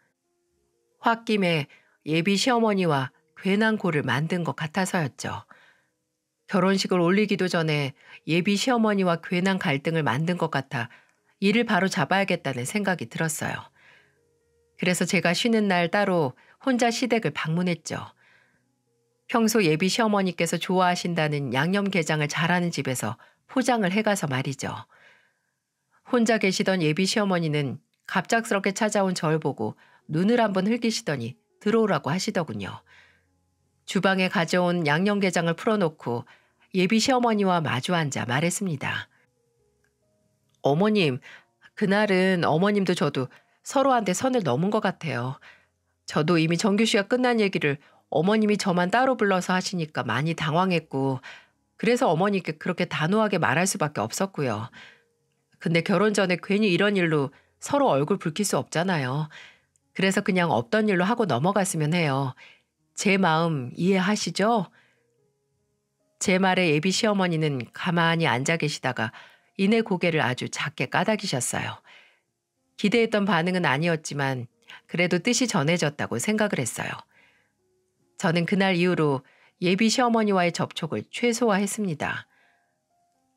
홧김에 예비 시어머니와 괜한 골을 만든 것 같아서였죠. 결혼식을 올리기도 전에 예비 시어머니와 괜한 갈등을 만든 것 같아 일을 바로 잡아야겠다는 생각이 들었어요. 그래서 제가 쉬는 날 따로 혼자 시댁을 방문했죠. 평소 예비 시어머니께서 좋아하신다는 양념게장을 잘하는 집에서 포장을 해가서 말이죠. 혼자 계시던 예비 시어머니는 갑작스럽게 찾아온 절 보고 눈을 한번 흘기시더니 들어오라고 하시더군요. 주방에 가져온 양념게장을 풀어놓고 예비 시어머니와 마주 앉아 말했습니다. 어머님, 그날은 어머님도 저도 서로한테 선을 넘은 것 같아요. 저도 이미 정규 씨가 끝난 얘기를 어머님이 저만 따로 불러서 하시니까 많이 당황했고, 그래서 어머니께 그렇게 단호하게 말할 수밖에 없었고요. 근데 결혼 전에 괜히 이런 일로 서로 얼굴 붉힐 수 없잖아요. 그래서 그냥 없던 일로 하고 넘어갔으면 해요. 제 마음 이해하시죠? 제 말에 예비 시어머니는 가만히 앉아 계시다가 이내 고개를 아주 작게 까닥이셨어요. 기대했던 반응은 아니었지만 그래도 뜻이 전해졌다고 생각을 했어요. 저는 그날 이후로 예비 시어머니와의 접촉을 최소화했습니다.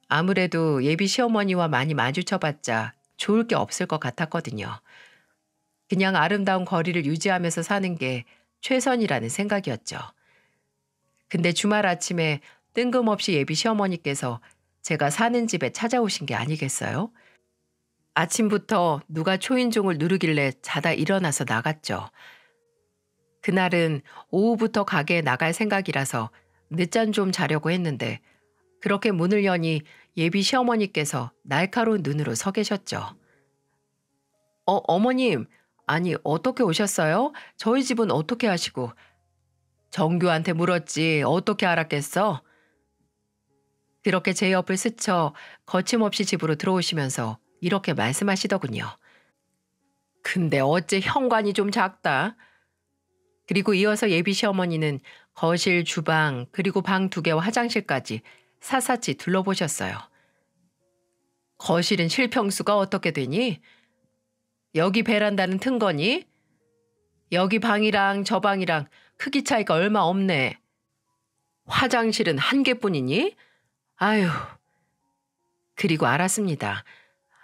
아무래도 예비 시어머니와 많이 마주쳐봤자 좋을 게 없을 것 같았거든요. 그냥 아름다운 거리를 유지하면서 사는 게 최선이라는 생각이었죠. 근데 주말 아침에 뜬금없이 예비 시어머니께서 제가 사는 집에 찾아오신 게 아니겠어요? 아침부터 누가 초인종을 누르길래 자다 일어나서 나갔죠. 그날은 오후부터 가게에 나갈 생각이라서 늦잠 좀 자려고 했는데 그렇게 문을 여니 예비 시어머니께서 날카로운 눈으로 서 계셨죠. 어머님, 아니 어떻게 오셨어요? 저희 집은 어떻게 하시고? 정규한테 물었지 어떻게 알았겠어? 그렇게 제 옆을 스쳐 거침없이 집으로 들어오시면서 이렇게 말씀하시더군요. 근데 어째 현관이 좀 작다. 그리고 이어서 예비 시어머니는 거실, 주방, 그리고 방 2개와 화장실까지 샅샅이 둘러보셨어요. 거실은 실평수가 어떻게 되니? 여기 베란다는 튼 거니? 여기 방이랑 저 방이랑 크기 차이가 얼마 없네. 화장실은 1개뿐이니? 아유. 그리고 알았습니다.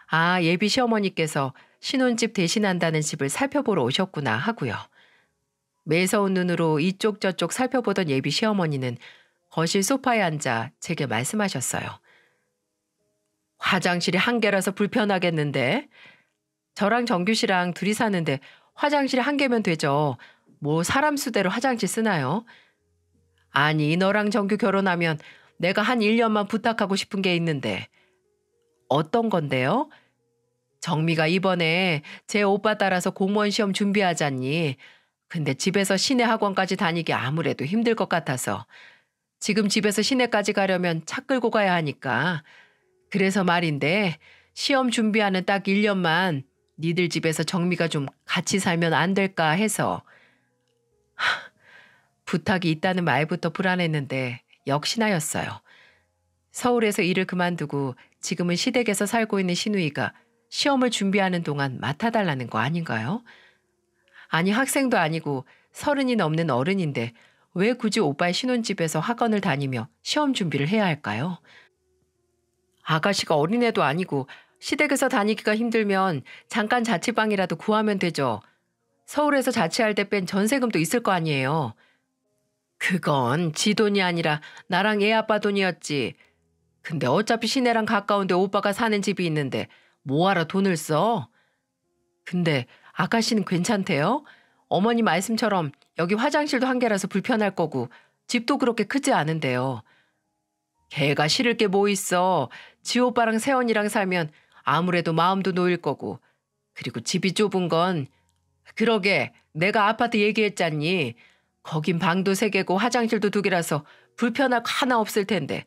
아, 예비 시어머니께서 신혼집 대신한다는 집을 살펴보러 오셨구나 하고요. 매서운 눈으로 이쪽 저쪽 살펴보던 예비 시어머니는 거실 소파에 앉아 제게 말씀하셨어요. 화장실이 1개라서 불편하겠는데? 저랑 정규 씨랑 둘이 사는데 화장실이 1개면 되죠. 뭐 사람 수대로 화장실 쓰나요? 아니, 너랑 정규 결혼하면 내가 한 1년만 부탁하고 싶은 게 있는데. 어떤 건데요? 정미가 이번에 제 오빠 따라서 공무원 시험 준비하잖니. 근데 집에서 시내 학원까지 다니기 아무래도 힘들 것 같아서 지금 집에서 시내까지 가려면 차 끌고 가야 하니까. 그래서 말인데 시험 준비하는 딱 1년만 니들 집에서 정미가 좀 같이 살면 안 될까 해서. 부탁이 있다는 말부터 불안했는데 역시나였어요. 서울에서 일을 그만두고 지금은 시댁에서 살고 있는 시누이가 시험을 준비하는 동안 맡아달라는 거 아닌가요? 아니, 학생도 아니고 30이 넘는 어른인데 왜 굳이 오빠의 신혼집에서 학원을 다니며 시험 준비를 해야 할까요? 아가씨가 어린애도 아니고 시댁에서 다니기가 힘들면 잠깐 자취방이라도 구하면 되죠. 서울에서 자취할 때 뺀 전세금도 있을 거 아니에요. 그건 지 돈이 아니라 나랑 애 아빠 돈이었지. 근데 어차피 시내랑 가까운데 오빠가 사는 집이 있는데 뭐하러 돈을 써? 근데 아가씨는 괜찮대요? 어머니 말씀처럼 여기 화장실도 1개라서 불편할 거고 집도 그렇게 크지 않은데요. 걔가 싫을 게 뭐 있어. 지 오빠랑 세원이랑 살면 아무래도 마음도 놓일 거고. 그리고 집이 좁은 건 그러게 내가 아파트 얘기했잖니. 거긴 방도 3개고 화장실도 2개라서 불편할 거 하나 없을 텐데.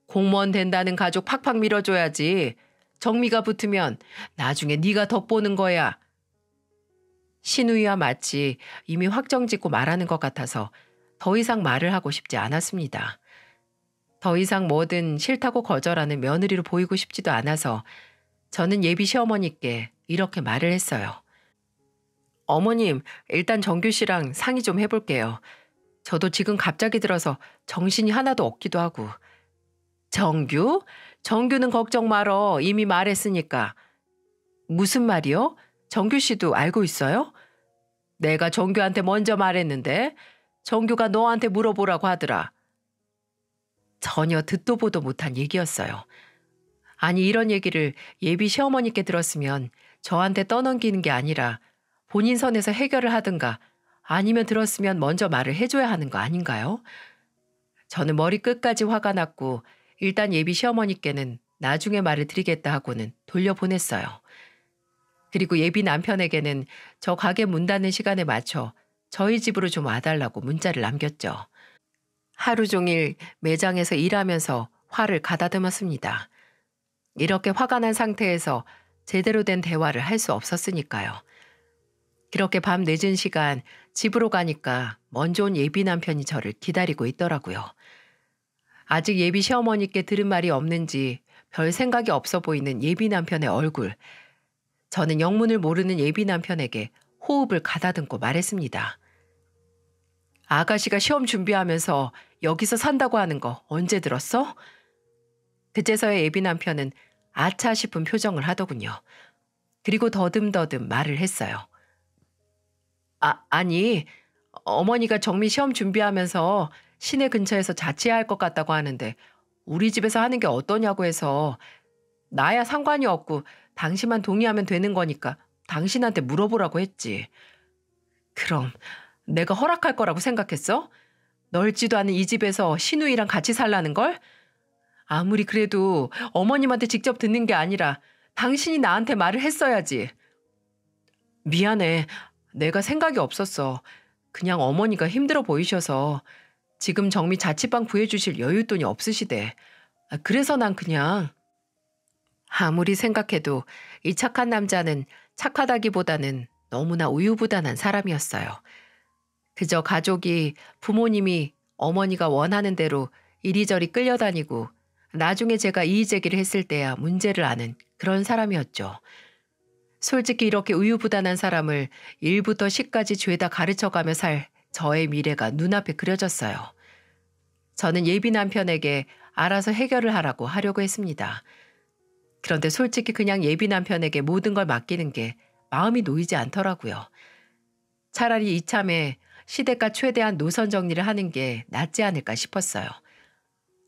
공무원 된다는 가족 팍팍 밀어줘야지. 정미가 붙으면 나중에 네가 덕보는 거야. 신우이와 마치 이미 확정짓고 말하는 것 같아서 더 이상 말을 하고 싶지 않았습니다. 더 이상 뭐든 싫다고 거절하는 며느리로 보이고 싶지도 않아서 저는 예비 시어머니께 이렇게 말을 했어요. 어머님, 일단 정규 씨랑 상의 좀 해볼게요. 저도 지금 갑자기 들어서 정신이 하나도 없기도 하고. 정규? 정규는 걱정 말어. 이미 말했으니까. 무슨 말이요? 정규 씨도 알고 있어요? 내가 정규한테 먼저 말했는데 정규가 너한테 물어보라고 하더라. 전혀 듣도 보도 못한 얘기였어요. 아니 이런 얘기를 예비 시어머니께 들었으면 저한테 떠넘기는 게 아니라 본인 선에서 해결을 하든가 아니면 들었으면 먼저 말을 해줘야 하는 거 아닌가요? 저는 머리 끝까지 화가 났고 일단 예비 시어머니께는 나중에 말을 드리겠다 하고는 돌려보냈어요. 그리고 예비 남편에게는 저 가게 문 닫는 시간에 맞춰 저희 집으로 좀 와달라고 문자를 남겼죠. 하루 종일 매장에서 일하면서 화를 가다듬었습니다. 이렇게 화가 난 상태에서 제대로 된 대화를 할 수 없었으니까요. 그렇게 밤 늦은 시간 집으로 가니까 먼저 온 예비 남편이 저를 기다리고 있더라고요. 아직 예비 시어머니께 들은 말이 없는지 별 생각이 없어 보이는 예비 남편의 얼굴. 저는 영문을 모르는 예비 남편에게 호흡을 가다듬고 말했습니다. 아가씨가 시험 준비하면서 여기서 산다고 하는 거 언제 들었어? 그제서야 예비 남편은 아차 싶은 표정을 하더군요. 그리고 더듬더듬 말을 했어요. 아니, 어머니가 정미 시험 준비하면서 시내 근처에서 자취해야 할 것 같다고 하는데 우리 집에서 하는 게 어떠냐고 해서 나야 상관이 없고 당신만 동의하면 되는 거니까 당신한테 물어보라고 했지. 그럼 내가 허락할 거라고 생각했어? 넓지도 않은 이 집에서 시누이랑 같이 살라는 걸? 아무리 그래도 어머님한테 직접 듣는 게 아니라 당신이 나한테 말을 했어야지. 미안해. 내가 생각이 없었어. 그냥 어머니가 힘들어 보이셔서 지금 정미 자취방 구해주실 여윳돈이 없으시대. 그래서 난 그냥... 아무리 생각해도 이 착한 남자는 착하다기보다는 너무나 우유부단한 사람이었어요. 그저 가족이 부모님이 어머니가 원하는 대로 이리저리 끌려다니고 나중에 제가 이의제기를 했을 때야 문제를 아는 그런 사람이었죠. 솔직히 이렇게 우유부단한 사람을 1부터 10까지 죄다 가르쳐가며 살 저의 미래가 눈앞에 그려졌어요. 저는 예비 남편에게 알아서 해결을 하려고 했습니다. 그런데 솔직히 그냥 예비 남편에게 모든 걸 맡기는 게 마음이 놓이지 않더라고요. 차라리 이참에 시댁과 최대한 노선 정리를 하는 게 낫지 않을까 싶었어요.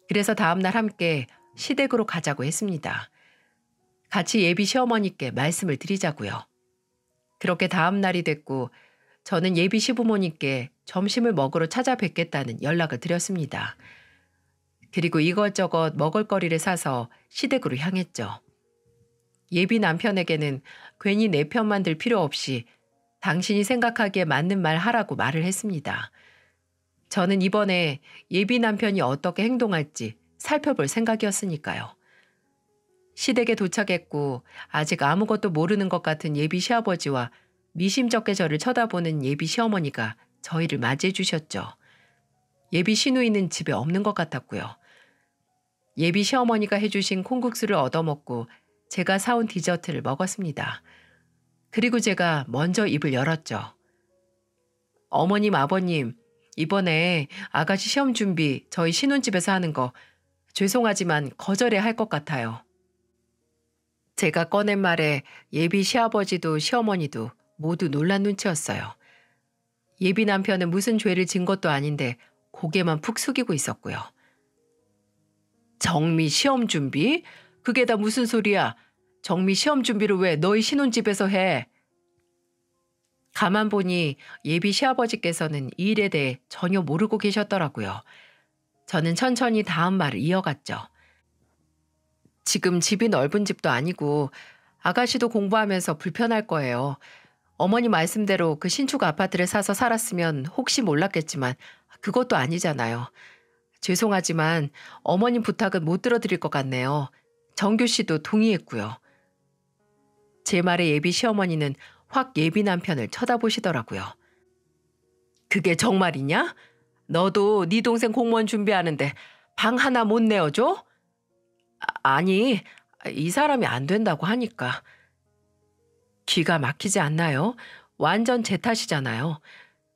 그래서 다음날 함께 시댁으로 가자고 했습니다. 같이 예비 시어머니께 말씀을 드리자고요. 그렇게 다음날이 됐고 저는 예비 시부모님께 점심을 먹으러 찾아뵙겠다는 연락을 드렸습니다. 그리고 이것저것 먹을거리를 사서 시댁으로 향했죠. 예비 남편에게는 괜히 내 편만 들 필요 없이 당신이 생각하기에 맞는 말 하라고 말을 했습니다. 저는 이번에 예비 남편이 어떻게 행동할지 살펴볼 생각이었으니까요. 시댁에 도착했고 아직 아무것도 모르는 것 같은 예비 시아버지와 미심쩍게 저를 쳐다보는 예비 시어머니가 저희를 맞이해 주셨죠. 예비 시누이는 집에 없는 것 같았고요. 예비 시어머니가 해주신 콩국수를 얻어먹고 제가 사온 디저트를 먹었습니다. 그리고 제가 먼저 입을 열었죠. 어머님, 아버님, 이번에 아가씨 시험 준비 저희 신혼집에서 하는 거 죄송하지만 거절해야 할 것 같아요. 제가 꺼낸 말에 예비 시아버지도 시어머니도 모두 놀란 눈치였어요. 예비 남편은 무슨 죄를 진 것도 아닌데 고개만 푹 숙이고 있었고요. 정미 시험 준비? 그게 다 무슨 소리야? 정미 시험 준비를 왜 너희 신혼집에서 해? 가만 보니 예비 시아버지께서는 이 일에 대해 전혀 모르고 계셨더라고요. 저는 천천히 다음 말을 이어갔죠. 지금 집이 넓은 집도 아니고 아가씨도 공부하면서 불편할 거예요. 어머니 말씀대로 그 신축 아파트를 사서 살았으면 혹시 몰랐겠지만 그것도 아니잖아요. 죄송하지만 어머님 부탁은 못 들어드릴 것 같네요. 정규 씨도 동의했고요. 제 말에 예비 시어머니는 확 예비 남편을 쳐다보시더라고요. 그게 정말이냐? 너도 네 동생 공무원 준비하는데 방 하나 못 내어줘? 아니, 이 사람이 안 된다고 하니까. 기가 막히지 않나요? 완전 제 탓이잖아요.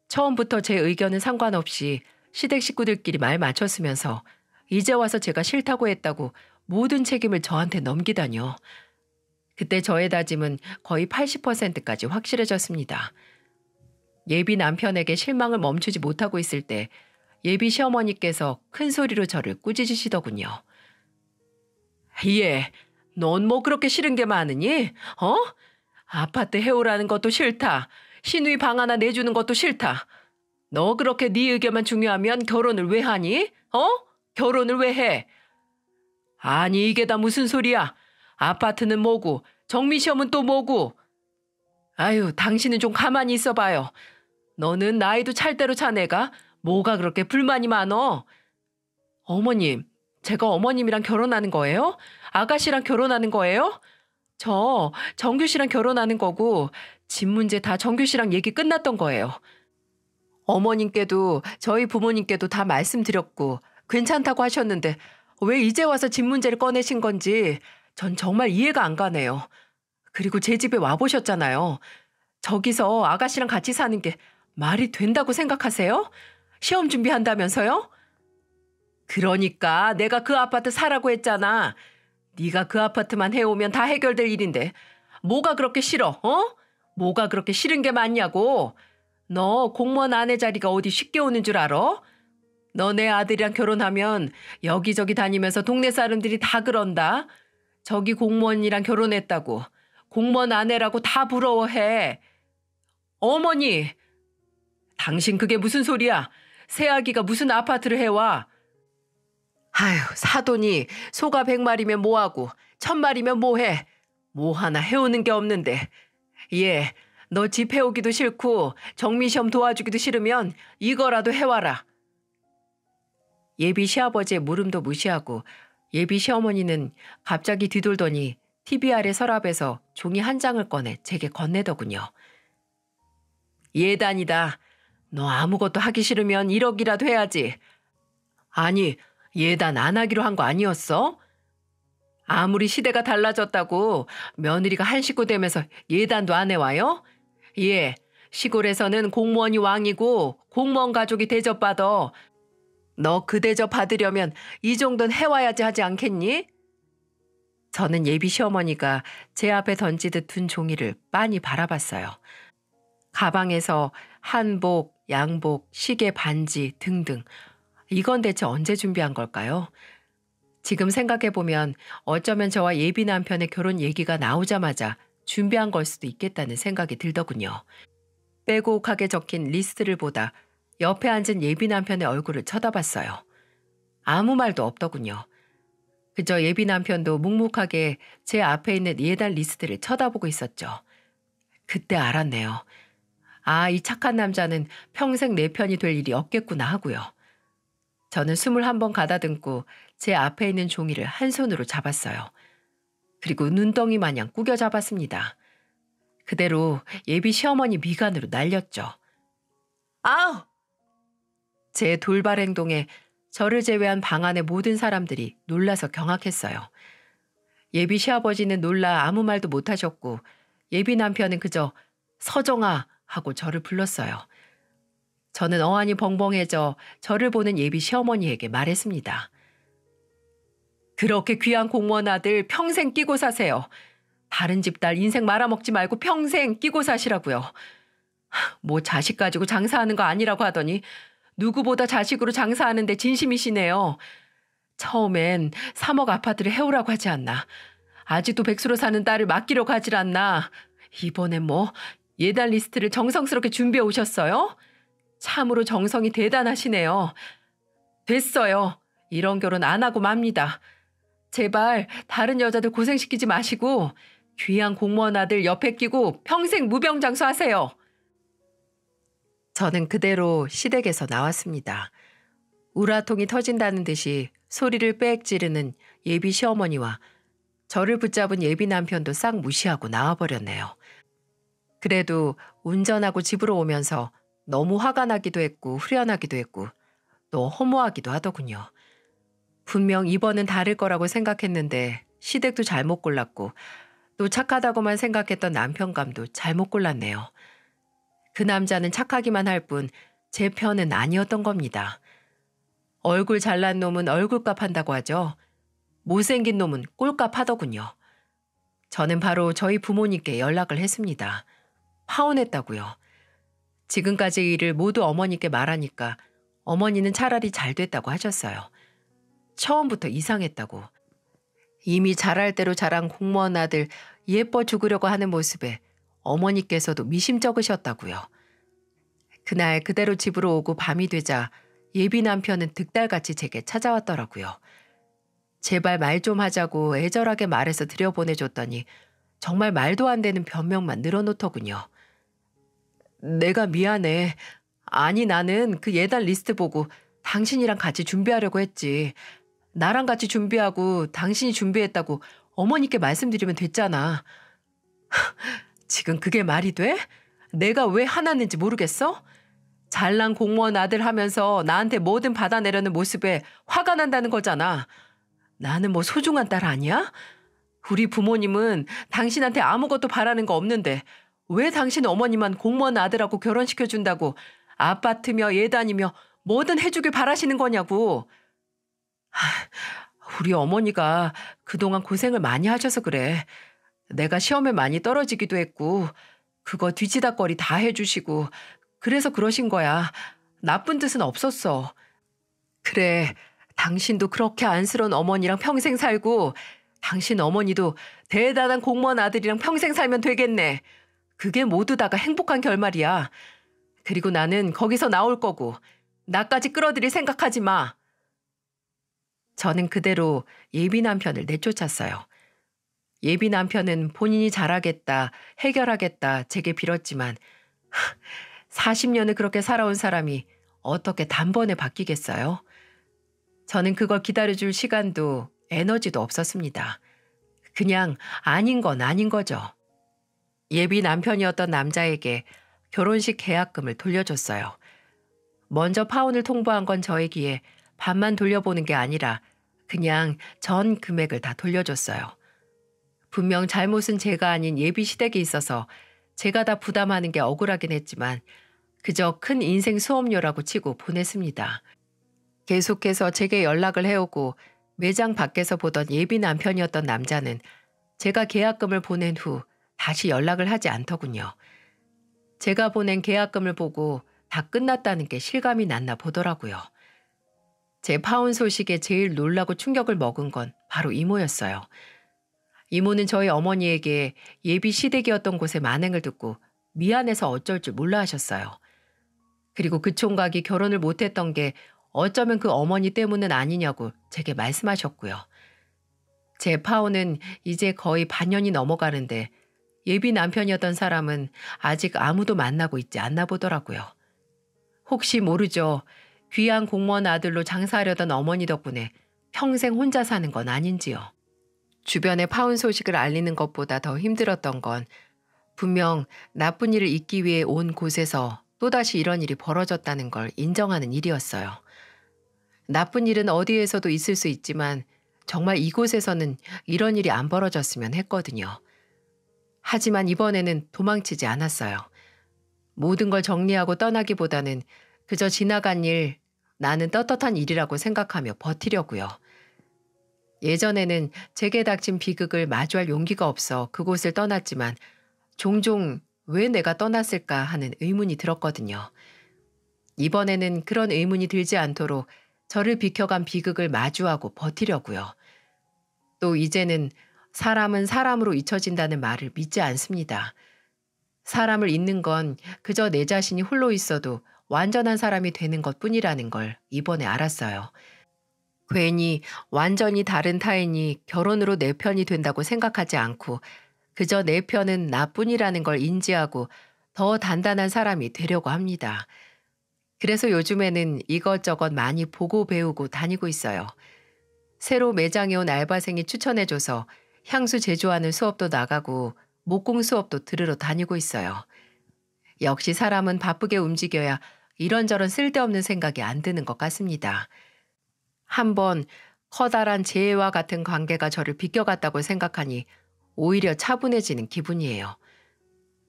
처음부터 제 의견은 상관없이 시댁 식구들끼리 말 맞췄으면서 이제 와서 제가 싫다고 했다고 모든 책임을 저한테 넘기다뇨. 그때 저의 다짐은 거의 80%까지 확실해졌습니다. 예비 남편에게 실망을 멈추지 못하고 있을 때 예비 시어머니께서 큰 소리로 저를 꾸짖으시더군요. 예, 넌 뭐 그렇게 싫은 게 많으니? 어? 아파트 해오라는 것도 싫다. 시누이 방 하나 내주는 것도 싫다. 너 그렇게 네 의견만 중요하면 결혼을 왜 하니? 어? 결혼을 왜 해? 아니 이게 다 무슨 소리야? 아파트는 뭐고 정미 시험은 또 뭐고? 아유, 당신은 좀 가만히 있어봐요. 너는 나이도 찰대로 차내가 뭐가 그렇게 불만이 많어? 어머님, 제가 어머님이랑 결혼하는 거예요? 아가씨랑 결혼하는 거예요? 저 정규 씨랑 결혼하는 거고 집 문제 다 정규 씨랑 얘기 끝났던 거예요. 어머님께도 저희 부모님께도 다 말씀드렸고 괜찮다고 하셨는데 왜 이제 와서 집 문제를 꺼내신 건지 전 정말 이해가 안 가네요. 그리고 제 집에 와보셨잖아요. 저기서 아가씨랑 같이 사는 게 말이 된다고 생각하세요? 시험 준비한다면서요? 그러니까 내가 그 아파트 사라고 했잖아. 네가 그 아파트만 해오면 다 해결될 일인데 뭐가 그렇게 싫어? 어? 뭐가 그렇게 싫은 게 많냐고. 너 공무원 아내 자리가 어디 쉽게 오는 줄 알아? 너 내 아들이랑 결혼하면 여기저기 다니면서 동네 사람들이 다 그런다. 저기 공무원이랑 결혼했다고. 공무원 아내라고 다 부러워해. 어머니, 당신 그게 무슨 소리야? 새아기가 무슨 아파트를 해와? 아휴, 사돈이 소가 100마리면 뭐하고 1000마리면 뭐해? 뭐 하나 해오는 게 없는데. 예, 너 집 해오기도 싫고 정미시험 도와주기도 싫으면 이거라도 해와라. 예비 시아버지의 물음도 무시하고 예비 시어머니는 갑자기 뒤돌더니 TV 아래 서랍에서 종이 한 장을 꺼내 제게 건네더군요. 예단이다. 너 아무것도 하기 싫으면 1억이라도 해야지. 아니, 예단 안 하기로 한 거 아니었어? 아무리 시대가 달라졌다고 며느리가 한 식구 되면서 예단도 안 해와요? 예, 시골에서는 공무원이 왕이고 공무원 가족이 대접받아. 너 그 대접 받으려면 이 정도는 해와야지 하지 않겠니? 저는 예비 시어머니가 제 앞에 던지듯 둔 종이를 빤히 바라봤어요. 가방에서 한복, 양복, 시계, 반지 등등. 이건 대체 언제 준비한 걸까요? 지금 생각해보면 어쩌면 저와 예비 남편의 결혼 얘기가 나오자마자 준비한 걸 수도 있겠다는 생각이 들더군요. 빼곡하게 적힌 리스트를 보다 옆에 앉은 예비 남편의 얼굴을 쳐다봤어요. 아무 말도 없더군요. 그저 예비 남편도 묵묵하게 제 앞에 있는 예단 리스트를 쳐다보고 있었죠. 그때 알았네요. 아, 이 착한 남자는 평생 내 편이 될 일이 없겠구나 하고요. 저는 21번 가다듬고 제 앞에 있는 종이를 한 손으로 잡았어요. 그리고 눈덩이 마냥 꾸겨 잡았습니다. 그대로 예비 시어머니 미간으로 날렸죠. 아우! 제 돌발 행동에 저를 제외한 방 안의 모든 사람들이 놀라서 경악했어요. 예비 시아버지는 놀라 아무 말도 못하셨고 예비 남편은 그저 서정아 하고 저를 불렀어요. 저는 어안이 벙벙해져 저를 보는 예비 시어머니에게 말했습니다. 그렇게 귀한 공무원 아들 평생 끼고 사세요. 다른 집 딸 인생 말아먹지 말고 평생 끼고 사시라고요. 뭐 자식 가지고 장사하는 거 아니라고 하더니 누구보다 자식으로 장사하는데 진심이시네요. 처음엔 3억 아파트를 해오라고 하지 않나. 아직도 백수로 사는 딸을 맡기려고 하질 않나. 이번엔 뭐 예단 리스트를 정성스럽게 준비해 오셨어요? 참으로 정성이 대단하시네요. 됐어요. 이런 결혼 안 하고 맙니다. 제발 다른 여자들 고생시키지 마시고 귀한 공무원 아들 옆에 끼고 평생 무병장수하세요. 저는 그대로 시댁에서 나왔습니다. 우라통이 터진다는 듯이 소리를 빽 지르는 예비 시어머니와 저를 붙잡은 예비 남편도 싹 무시하고 나와버렸네요. 그래도 운전하고 집으로 오면서 너무 화가 나기도 했고 후련하기도 했고 또 허무하기도 하더군요. 분명 이번은 다를 거라고 생각했는데 시댁도 잘못 골랐고 또 착하다고만 생각했던 남편감도 잘못 골랐네요. 그 남자는 착하기만 할 뿐 제 편은 아니었던 겁니다. 얼굴 잘난 놈은 얼굴값 한다고 하죠. 못생긴 놈은 꼴값 하더군요. 저는 바로 저희 부모님께 연락을 했습니다. 파혼했다고요. 지금까지 일을 모두 어머니께 말하니까 어머니는 차라리 잘 됐다고 하셨어요. 처음부터 이상했다고. 이미 잘할 대로 자란 공무원 아들 예뻐 죽으려고 하는 모습에 어머니께서도 미심쩍으셨다고요. 그날 그대로 집으로 오고 밤이 되자 예비 남편은 득달같이 제게 찾아왔더라고요. 제발 말 좀 하자고 애절하게 말해서 들여보내줬더니 정말 말도 안 되는 변명만 늘어놓더군요. 내가 미안해. 아니 나는 그 예단 리스트 보고 당신이랑 같이 준비하려고 했지. 나랑 같이 준비하고 당신이 준비했다고 어머니께 말씀드리면 됐잖아. 지금 그게 말이 돼? 내가 왜 화났는지 모르겠어? 잘난 공무원 아들 하면서 나한테 뭐든 받아내려는 모습에 화가 난다는 거잖아. 나는 뭐 소중한 딸 아니야? 우리 부모님은 당신한테 아무것도 바라는 거 없는데 왜 당신 어머니만 공무원 아들하고 결혼시켜준다고 아파트며 예단이며 뭐든 해주길 바라시는 거냐고. 우리 어머니가 그동안 고생을 많이 하셔서 그래. 내가 시험에 많이 떨어지기도 했고 그거 뒤치다꺼리 다 해주시고 그래서 그러신 거야. 나쁜 뜻은 없었어. 그래, 당신도 그렇게 안쓰러운 어머니랑 평생 살고 당신 어머니도 대단한 공무원 아들이랑 평생 살면 되겠네. 그게 모두 다가 행복한 결말이야. 그리고 나는 거기서 나올 거고 나까지 끌어들일 생각하지 마. 저는 그대로 예비 남편을 내쫓았어요. 예비 남편은 본인이 잘하겠다, 해결하겠다 제게 빌었지만 40년을 그렇게 살아온 사람이 어떻게 단번에 바뀌겠어요? 저는 그걸 기다려줄 시간도 에너지도 없었습니다. 그냥 아닌 건 아닌 거죠. 예비 남편이었던 남자에게 결혼식 계약금을 돌려줬어요. 먼저 파혼을 통보한 건 저이기에 반만 돌려보는 게 아니라 그냥 전 금액을 다 돌려줬어요. 분명 잘못은 제가 아닌 예비 시댁이 있어서 제가 다 부담하는 게 억울하긴 했지만 그저 큰 인생 수업료라고 치고 보냈습니다. 계속해서 제게 연락을 해오고 매장 밖에서 보던 예비 남편이었던 남자는 제가 계약금을 보낸 후 다시 연락을 하지 않더군요. 제가 보낸 계약금을 보고 다 끝났다는 게 실감이 났나 보더라고요. 제 파혼 소식에 제일 놀라고 충격을 먹은 건 바로 이모였어요. 이모는 저희 어머니에게 예비 시댁이었던 곳에 만행을 듣고 미안해서 어쩔 줄 몰라 하셨어요. 그리고 그 총각이 결혼을 못했던 게 어쩌면 그 어머니 때문은 아니냐고 제게 말씀하셨고요. 제 파혼은 이제 거의 반년이 넘어가는데 예비 남편이었던 사람은 아직 아무도 만나고 있지 않나 보더라고요. 혹시 모르죠. 귀한 공무원 아들로 장사하려던 어머니 덕분에 평생 혼자 사는 건 아닌지요. 주변에 파혼 소식을 알리는 것보다 더 힘들었던 건 분명 나쁜 일을 잊기 위해 온 곳에서 또다시 이런 일이 벌어졌다는 걸 인정하는 일이었어요. 나쁜 일은 어디에서도 있을 수 있지만 정말 이곳에서는 이런 일이 안 벌어졌으면 했거든요. 하지만 이번에는 도망치지 않았어요. 모든 걸 정리하고 떠나기보다는 그저 지나간 일, 나는 떳떳한 일이라고 생각하며 버티려고요. 예전에는 제게 닥친 비극을 마주할 용기가 없어 그곳을 떠났지만 종종 왜 내가 떠났을까 하는 의문이 들었거든요. 이번에는 그런 의문이 들지 않도록 저를 비켜간 비극을 마주하고 버티려고요. 또 이제는 사람은 사람으로 잊혀진다는 말을 믿지 않습니다. 사람을 잊는 건 그저 내 자신이 홀로 있어도 완전한 사람이 되는 것뿐이라는 걸 이번에 알았어요. 괜히 완전히 다른 타인이 결혼으로 내 편이 된다고 생각하지 않고 그저 내 편은 나뿐이라는 걸 인지하고 더 단단한 사람이 되려고 합니다. 그래서 요즘에는 이것저것 많이 보고 배우고 다니고 있어요. 새로 매장에 온 알바생이 추천해줘서 향수 제조하는 수업도 나가고 목공 수업도 들으러 다니고 있어요. 역시 사람은 바쁘게 움직여야 이런저런 쓸데없는 생각이 안 드는 것 같습니다. 한번 커다란 재해와 같은 관계가 저를 비껴갔다고 생각하니 오히려 차분해지는 기분이에요.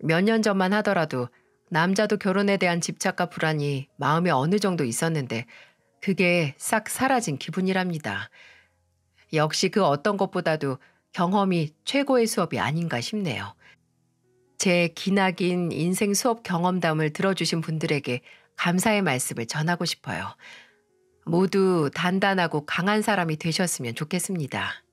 몇 년 전만 하더라도 남자도 결혼에 대한 집착과 불안이 마음에 어느 정도 있었는데 그게 싹 사라진 기분이랍니다. 역시 그 어떤 것보다도 경험이 최고의 수업이 아닌가 싶네요. 제 기나긴 인생 수업 경험담을 들어주신 분들에게 감사의 말씀을 전하고 싶어요. 모두 단단하고 강한 사람이 되셨으면 좋겠습니다.